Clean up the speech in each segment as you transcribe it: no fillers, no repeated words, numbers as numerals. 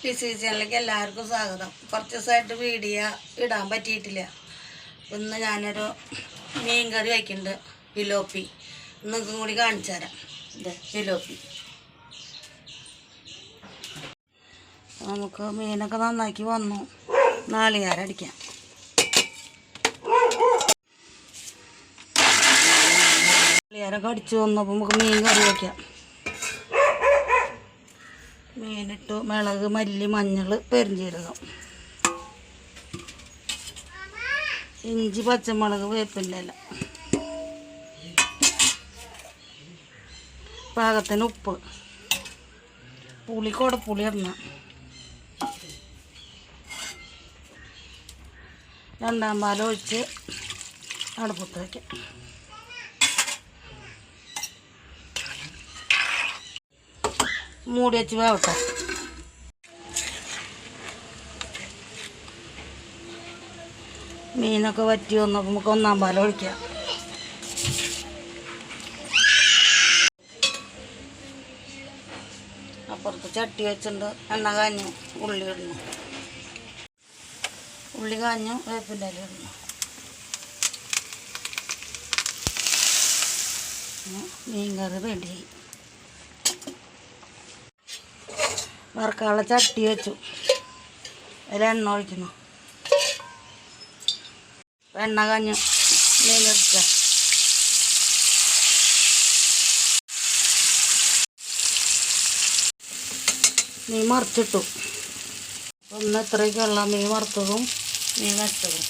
ലിസി ചാനലിലേക്ക് എല്ലാവർക്കും സ്വാഗതം. കുറച്ച് ദിവസമായിട്ട് വീഡിയോ ഇടാൻ പറ്റിയിട്ടില്ല. ഇന്ന് ഞാനൊരു മീൻ കറി വയ്ക്കുന്നുണ്ട്, പിലോപ്പി. നിങ്ങൾക്കും കൂടി കാണിച്ചു തരാം. ഇത് പിലോപ്പി. നമുക്ക് മീനൊക്കെ നന്നാക്കി വന്നു. നാളികേരം അടിക്കാം. നാളികേരമൊക്കെ അടിച്ച് വന്നപ്പോൾ നമുക്ക് മീൻ കറി വയ്ക്കാം. മീനിട്ടു, മുളക്, മല്ലി, മഞ്ഞൾ, പെരുംജീരകം, ഇഞ്ചി, പച്ചമുളക്, വേപ്പിൻ്റെ ഇല, പാകത്തിന് ഉപ്പ്, പുളി കുടപ്പുളി ഇടണം. രണ്ടാം പാൽ ഒഴിച്ച് അടുപ്പത്ത് വയ്ക്കാം. മൂടി വെച്ച് വേവട്ടെ. മീനൊക്കെ വറ്റി വന്നപ്പോൾ നമുക്ക് ഒന്നാം പാൽ ഒഴിക്കാം. അപ്പുറത്ത് ചട്ടി വെച്ചിട്ടുണ്ട്. എണ്ണ കാഞ്ഞു, ഉള്ളി ഇടണം. ഉള്ളി കാഞ്ഞു, വേപ്പിൻ്റെ ഇല ഇടണം. മീൻ കറി റെഡി. വറുക്കാനുള്ള ചട്ടി വെച്ചു. അതിൽ എണ്ണ ഒഴിക്കുന്നു. എണ്ണ കാഞ്ഞു, മീൻ എടുക്കുക. മീൻ മറിച്ചിട്ടു. ഒന്ന് ഇത്രയ്ക്കുള്ള മീൻ വറുത്തതും മീൻ വെച്ചതും.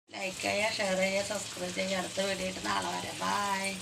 ലൈക്ക് ചെയ്യുക, ഷെയർ ചെയ്യുക, സബ്സ്ക്രൈബ് ചെയ്യുക. അടുത്ത വീഡിയോ ആയിട്ട് നാളെ വരാം. ബൈ.